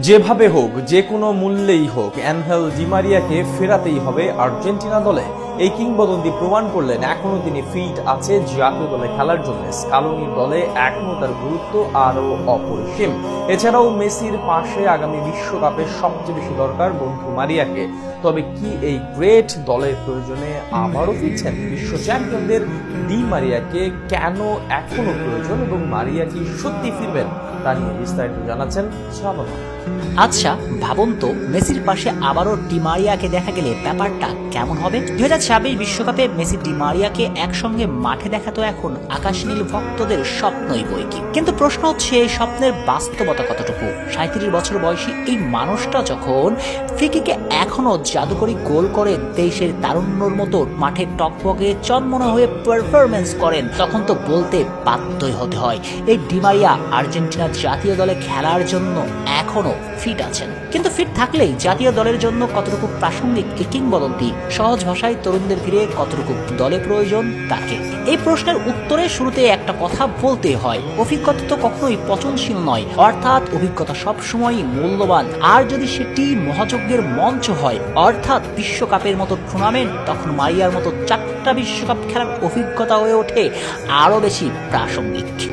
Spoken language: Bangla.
যেভাবে হোক, যে কোনো মূল্যেই হোক, অ্যানহেল ডি মারিয়াকে ফেরাতেই হবে আর্জেন্টিনা দলে। এই কিংবদন্তি প্রমাণ করলেন এখনো তিনি ফিট আছে জাতীয় দলে খেলার জন্য। স্কালোনির দলে এখনো তার গুরুত্ব আরো অপরিসীম। এছাড়াও মেসির পাশে আগামী বিশ্বকাপে সবচেয়ে বেশি দরকার বন্ধু মারিয়াকে। তবে কি এই গ্রেট দলের প্রয়োজনে আবারও ফিরছেন? বিশ্ব চ্যাম্পিয়নদের ডি মারিয়াকে কেন এখনো প্রয়োজন এবং মারিয়া কি সত্যি ফিরবেন, তা নিয়ে বিস্তারিত জানাচ্ছেন শ্রাবণ। আচ্ছা ভাবুন তো, মেসির পাশে আবারও ডি মারিয়াকে দেখা গেলে ব্যাপারটা কেমন হবে? 2026 বিশ্বকাপে মেসি ডি মারিয়াকে একসঙ্গে মাঠে দেখা তো এখন আকাশ নীল ভক্তদের স্বপ্নই বই কি। কিন্তু প্রশ্ন হচ্ছে, এই স্বপ্নের বাস্তবতা কতটুকু? 37 বছর বয়সী এই মানুষটা যখন ফ্রিকিকে এখনো জাদুকরি গোল করে দেশের তারুণ্যর মতো মাঠে টকবগে চনমনে হয়ে পারফরমেন্স করেন, তখন তো বলতে বাধ্যই হতে হয় এই ডি মারিয়া আর্জেন্টিনা জাতীয় দলে খেলার জন্য এখনো ফিট আছেন। কিন্তু ফিট থাকলেই জাতীয় দলের জন্য কতটুকু প্রাসঙ্গিক এই কিংবদন্তি? সহজ ভাষায় তরুণদের ফিরে কতটুকু দলে প্রয়োজন তাকে? এই প্রশ্নের উত্তরে শুরুতে একটা কথা বলতে হয়, অভিজ্ঞতা তো কখনোই পচনশীল নয়, অর্থাৎ অভিজ্ঞতা সবসময়ই মূল্যবান। আর যদি সেটি মহাযজ্ঞের মঞ্চ হয়, অর্থাৎ বিশ্বকাপের মতো টুর্নামেন্ট, তখন মারিয়ার মতো 4টা বিশ্বকাপ খেলার অভিজ্ঞতা হয়ে ওঠে আরো বেশি প্রাসঙ্গিক।